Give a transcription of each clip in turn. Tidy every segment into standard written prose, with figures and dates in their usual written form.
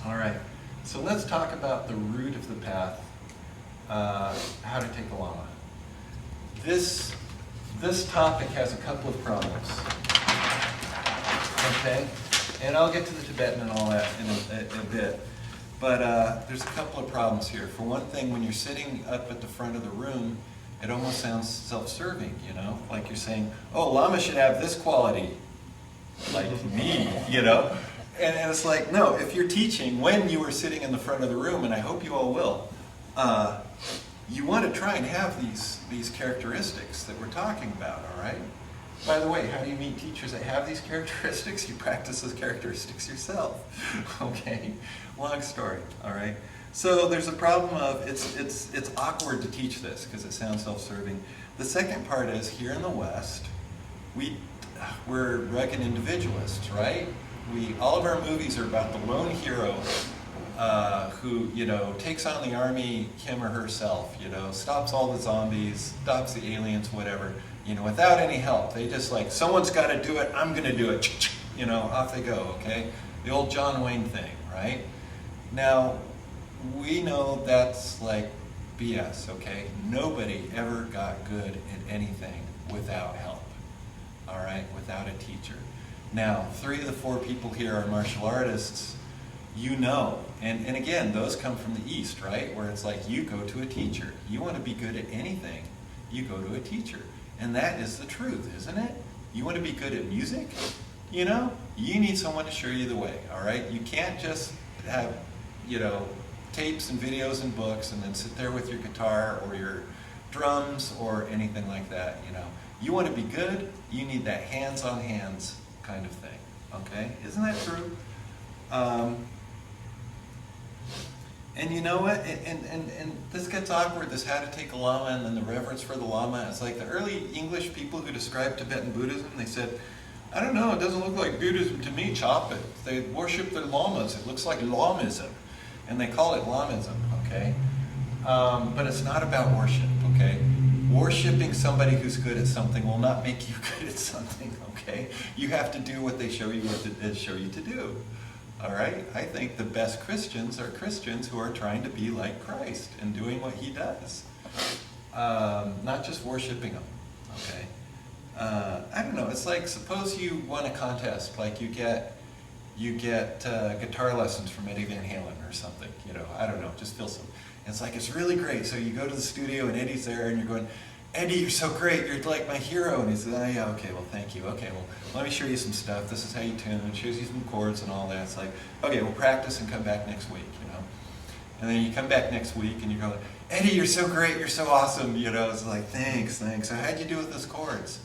All right, so let's talk about the root of the path, how to take a Lama. This topic has a couple of problems, okay? And I'll get to the Tibetan and all that in a bit. But there's a couple of problems here. For one thing, when you're sitting up at the front of the room, it almost sounds self-serving, you know? Like you're saying, oh, Lama should have this quality, like me, you know? And it's like, no, if you're teaching when you are sitting in the front of the room, and I hope you all will, you want to try and have these characteristics that we're talking about, all right? By the way, how do you meet teachers that have these characteristics? You practice those characteristics yourself, okay? Long story, all right? So there's a problem of it's awkward to teach this because it sounds self-serving. The second part is here in the West, we're rugged individualists, right? All of our movies are about the lone hero who, you know, takes on the army, him or herself, you know, stops all the zombies, stops the aliens, whatever, you know, without any help. They just like, someone's got to do it, I'm going to do it, you know, off they go, okay? The old John Wayne thing, right? Now, we know that's like BS, okay? Nobody ever got good at anything without help, all right? Without a teacher. Now, 3 of the 4 people here are martial artists, you know. And again, those come from the East, right? Where it's like you go to a teacher. You want to be good at anything, you go to a teacher. And that is the truth, isn't it? You want to be good at music, you know? You need someone to show you the way, all right? You can't just have, you know, tapes and videos and books and then sit there with your guitar or your drums or anything like that, you know? You want to be good, you need that hands-on hands kind of thing, okay? Isn't that true? And you know what? And this gets awkward, this how to take a Lama and then the reverence for the Lama. It's like the early English people who described Tibetan Buddhism, they said, I don't know, it doesn't look like Buddhism to me, chop it. They worship their lamas, it looks like Lamism. And they call it Lamism, okay? But it's not about worship, okay? Worshipping somebody who's good at something will not make you good at something, okay? You have to do what they show you to do, all right? I think the best Christians are Christians who are trying to be like Christ and doing what he does, not just worshiping him, okay? I don't know, it's like suppose you won a contest, like you get guitar lessons from Eddie Van Halen or something, you know, I don't know, just feel some. It's like, it's really great. So you go to the studio and Eddie's there and you're going, Eddie, you're so great. You're like my hero. And he says, oh yeah, okay, well, thank you. Okay, well, let me show you some stuff. This is how you tune. And shows you some chords and all that. It's like, okay, we'll practice and come back next week, you know. And then you come back next week and you're going, Eddie, you're so great. You're so awesome. You know, it's like, thanks. So how'd you do with those chords?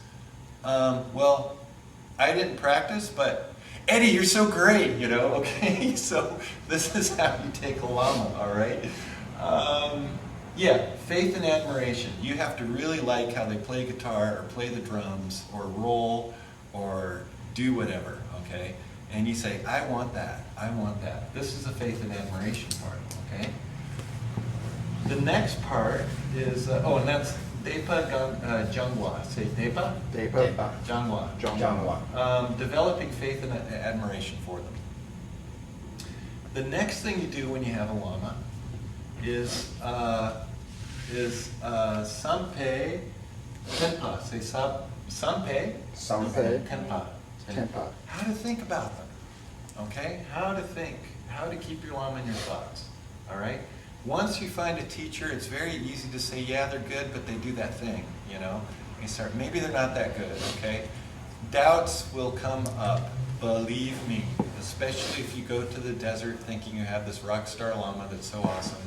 Well, I didn't practice, but Eddie, you're so great, you know, okay? So this is how you take a Lama, all right? Yeah, faith and admiration. You have to really like how they play guitar or play the drums or roll or do whatever, okay? And you say, I want that, I want that. This is the faith and admiration part, okay? The next part is, and that's Depa Jangwa. Say Depa? Depa. Jangwa. Developing faith and admiration for them. The next thing you do when you have a Lama is Sampe Tenpa. Say Sampe Tenpa. How to think about them, okay? How to think, how to keep your Lama in your thoughts, all right? Once you find a teacher, it's very easy to say, yeah, they're good, but they do that thing, you know? You start, maybe they're not that good, okay? Doubts will come up, believe me, especially if you go to the desert thinking you have this rock star Lama that's so awesome,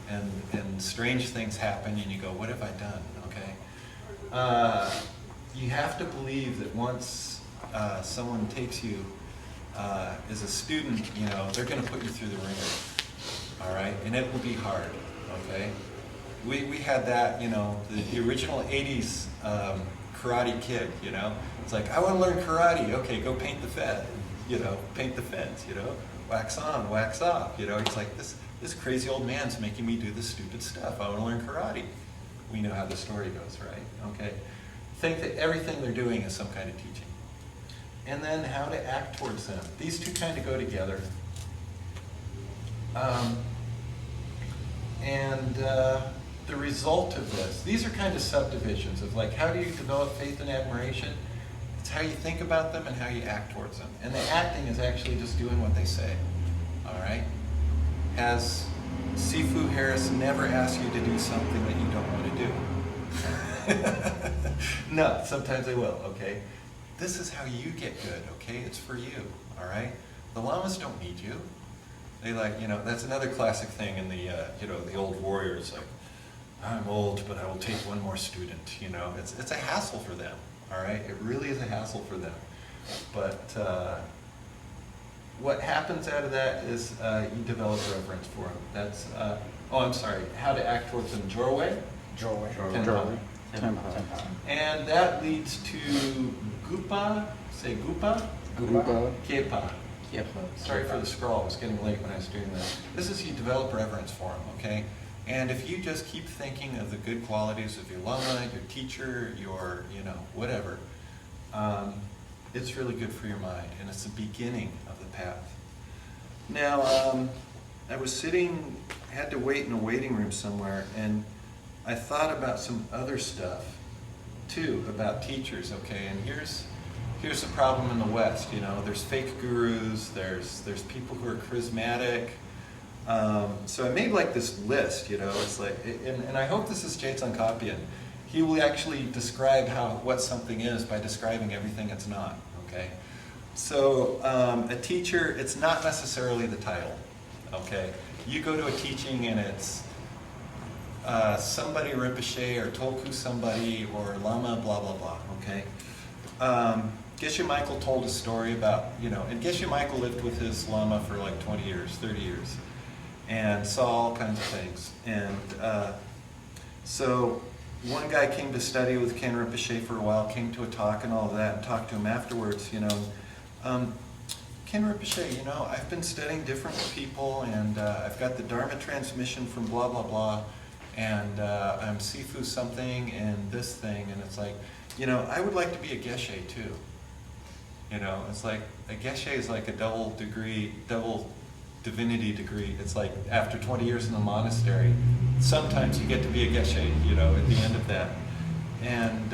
and strange things happen, and you go, what have I done, okay? You have to believe that once someone takes you as a student, you know, they're going to put you through the ringer, all right? And it will be hard, okay? We had that, you know, the original 80s Karate Kid, you know? It's like, I want to learn karate. Okay, go paint the fence, you know, paint the fence, you know? Wax on, wax off, you know? It's like, this crazy old man's making me do this stupid stuff. I want to learn karate. We know how the story goes, right? Okay. Think that everything they're doing is some kind of teaching. And then how to act towards them. These two kind of go together. Um, and the result of this, these are kind of subdivisions of like, how do you develop faith and admiration? It's how you think about them and how you act towards them. And the acting is actually just doing what they say, all right? Has Sifu Harris never asked you to do something that you don't want to do? No, sometimes they will, okay? This is how you get good, okay? It's for you, all right? The Lamas don't need you. They like, you know, that's another classic thing in the, you know, the old warriors, like, I'm old, but I will take one more student, you know? It's a hassle for them, all right? It really is a hassle for them. But what happens out of that is you develop reverence for them. That's, oh, I'm sorry, how to act towards them. Jorway? Jorway. And that leads to Gupa, say Gupa? Kepa. Sorry for the scroll, it was getting late when I was doing that. This is you develop reverence for them, okay? And if you just keep thinking of the good qualities of your Lama, your teacher, your, you know, whatever, it's really good for your mind, and it's the beginning of the path. Now, I was sitting, had to wait in a waiting room somewhere, and I thought about some other stuff, too, about teachers, okay? And here's the problem in the West, you know, there's fake gurus, there's people who are charismatic. So I made like this list, you know, it's like, and I hope this is Chetan Kapian. He will actually describe what something is by describing everything it's not, okay? So a teacher, it's not necessarily the title, okay? You go to a teaching and it's somebody Rinpoche or Tolku somebody or Lama blah blah blah, okay? Geshe Michael told a story about, you know, and Geshe Michael lived with his Lama for like 20 years, 30 years, and saw all kinds of things. And so one guy came to study with Ken Rinpoche for a while, came to a talk and all of that, and talked to him afterwards, you know. Ken Rinpoche, you know, I've been studying different people, and I've got the Dharma transmission from blah, blah, blah, and I'm Sifu something and this thing, and it's like, you know, I would like to be a Geshe too. You know, it's like, a Geshe is like a double divinity degree. It's like after 20 years in the monastery, sometimes you get to be a Geshe, you know, at the end of that. And,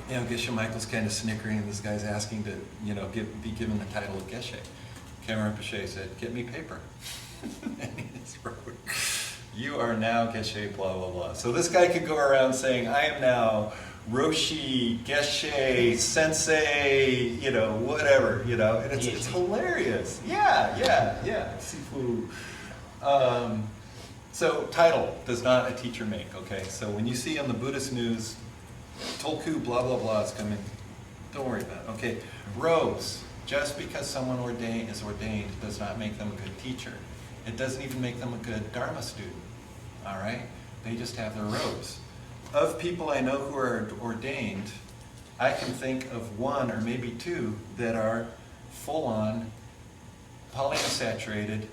you know, Geshe Michael's kind of snickering, and this guy's asking to, you know, be given the title of Geshe. Ken Rinpoche said, get me paper. And he just wrote, you are now Geshe, blah, blah, blah. So this guy could go around saying, I am now Roshi, Geshe, Sensei, you know, whatever, you know, and it's hilarious. Yeah, Sifu. So title does not a teacher make, okay? So when you see on the Buddhist news, Tolku, blah, blah, blah is coming, don't worry about it, okay? Robes, just because someone is ordained does not make them a good teacher. It doesn't even make them a good Dharma student, all right? They just have their robes. Of people I know who are ordained, I can think of one or maybe two that are full-on polyunsaturated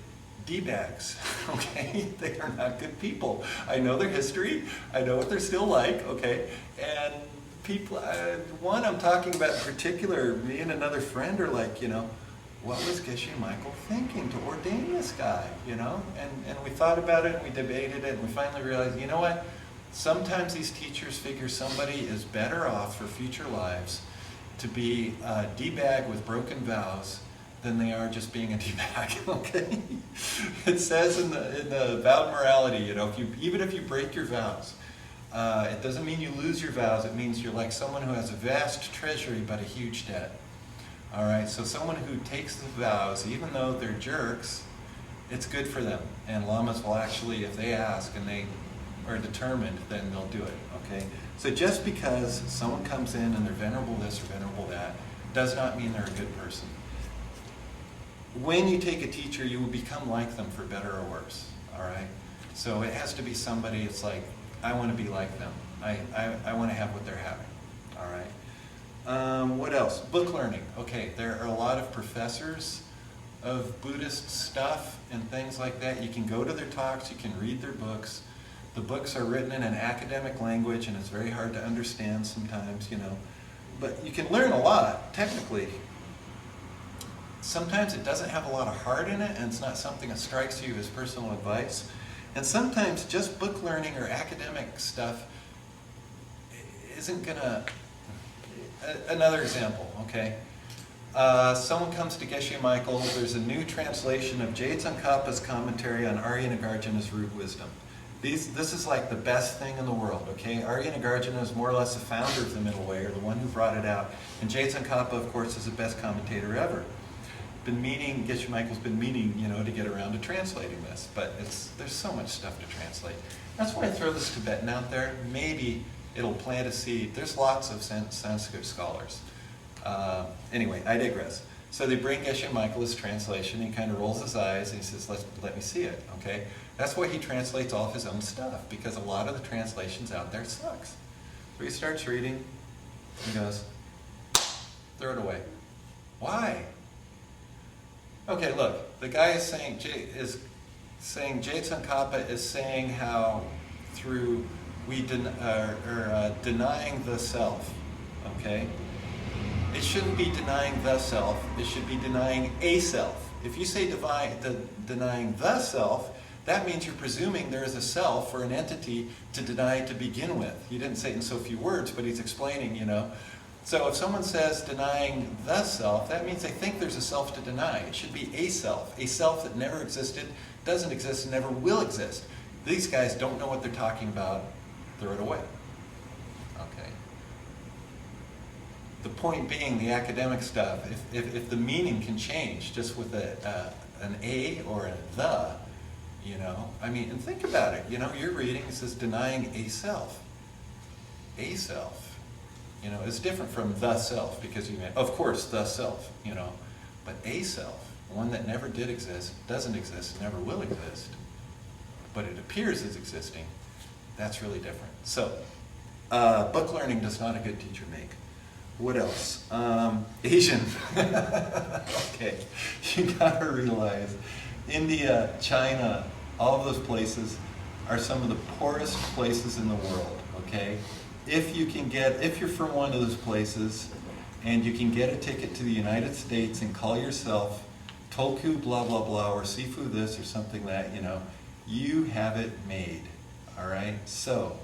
D-bags, okay? They are not good people. I know their history, I know what they're still like, okay? And people, one I'm talking about in particular, me and another friend are like, you know, what was Geshe Michael thinking to ordain this guy, you know? And we thought about it, and we debated it, and we finally realized, you know what? Sometimes these teachers figure somebody is better off for future lives to be a D-bag with broken vows than they are just being a D-bag, okay? It says in the vowed morality, you know, even if you break your vows, it doesn't mean you lose your vows, it means you're like someone who has a vast treasury but a huge debt. All right, so someone who takes the vows, even though they're jerks, it's good for them. And Lamas will actually, if they ask and they are determined, then they'll do it, okay? So just because someone comes in and they're venerable this or venerable that, does not mean they're a good person. When you take a teacher, you will become like them for better or worse, all right? So it has to be somebody, it's like, I want to be like them. I want to have what they're having, all right? What else? Book learning. Okay, there are a lot of professors of Buddhist stuff and things like that. You can go to their talks, you can read their books. The books are written in an academic language and it's very hard to understand sometimes, you know. But you can learn a lot, technically. sometimes it doesn't have a lot of heart in it, and it's not something that strikes you as personal advice. And sometimes just book learning or academic stuff isn't gonna, another example, okay? Someone comes to Geshe Michael, there's a new translation of Jade Tsongkhapa's commentary on Arya Nagarjuna's Root Wisdom. This is like the best thing in the world, okay? Arya Nagarjuna is more or less the founder of the Middle Way, or the one who brought it out. And Jade Tsongkhapa, of course, is the best commentator ever. Geshe Michael's been meaning, to get around to translating this, but there's so much stuff to translate. That's why I throw this Tibetan out there. Maybe it'll plant a seed. There's lots of Sanskrit scholars. Anyway, I digress. So they bring Geshe Michael his translation. He kind of rolls his eyes and he says, let me see it, okay? That's why he translates all of his own stuff, because a lot of the translations out there sucks. So he starts reading, he goes, throw it away. Why? Okay, look, the guy is saying, Jade Tsongkhapa is saying how through denying the self, okay? It shouldn't be denying the self, it should be denying a self. If you say denying the self, that means you're presuming there is a self or an entity to deny to begin with. He didn't say it in so few words, but he's explaining, So if someone says denying the self, that means they think there's a self to deny. It should be a self that never existed, doesn't exist, and never will exist. These guys don't know what they're talking about. Throw it away. Okay. The point being, the academic stuff, if the meaning can change just with an a or a the, and think about it. You're reading, it says denying a self. A self. It's different from the self, because of course, the self, but a self, one that never did exist, doesn't exist, never will exist, but it appears as existing, that's really different. So, book learning does not a good teacher make. What else? Asian. Okay, you gotta realize, India, China, all of those places are some of the poorest places in the world, okay? If you're from one of those places and you can get a ticket to the United States and call yourself Toku blah blah blah or Sifu this or something that, you have it made, all right? So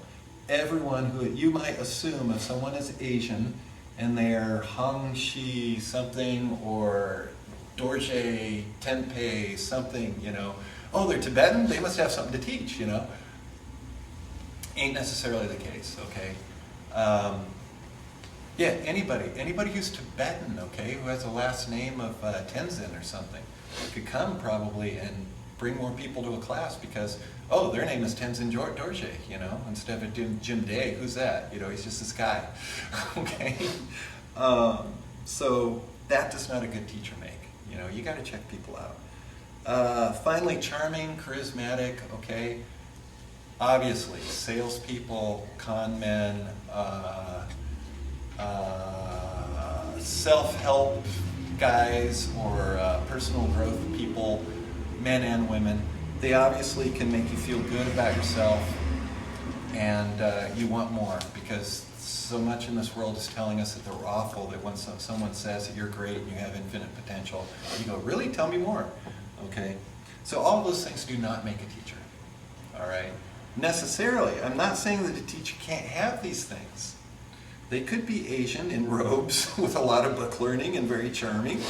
everyone who, you might assume if someone is Asian and they're Hang Shi something or Dorje Tenpei something, oh, they're Tibetan, they must have something to teach, Ain't necessarily the case, okay? Yeah, anybody who's Tibetan, okay, who has the last name of Tenzin or something, could come probably and bring more people to a class because, oh, their name is Tenzin Dorje, instead of Jim Day, who's that? He's just this guy, okay? So that does not a good teacher make, you gotta check people out. Finally, charming, charismatic, okay? Obviously, salespeople, con men, self-help guys, or personal growth people, men and women, they obviously can make you feel good about yourself, and you want more, because so much in this world is telling us that they're awful, that when someone says that you're great and you have infinite potential, you go, really? Tell me more. Okay? So all of those things do not make a teacher. All right? Necessarily. I'm not saying that a teacher can't have these things. They could be Asian in robes with a lot of book learning and very charming,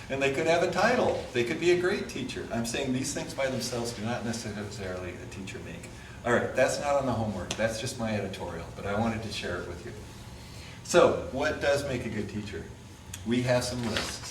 and they could have a title. They could be a great teacher. I'm saying these things by themselves do not necessarily a teacher make. All right, that's not on the homework. That's just my editorial, but I wanted to share it with you. So, what does make a good teacher? We have some lists.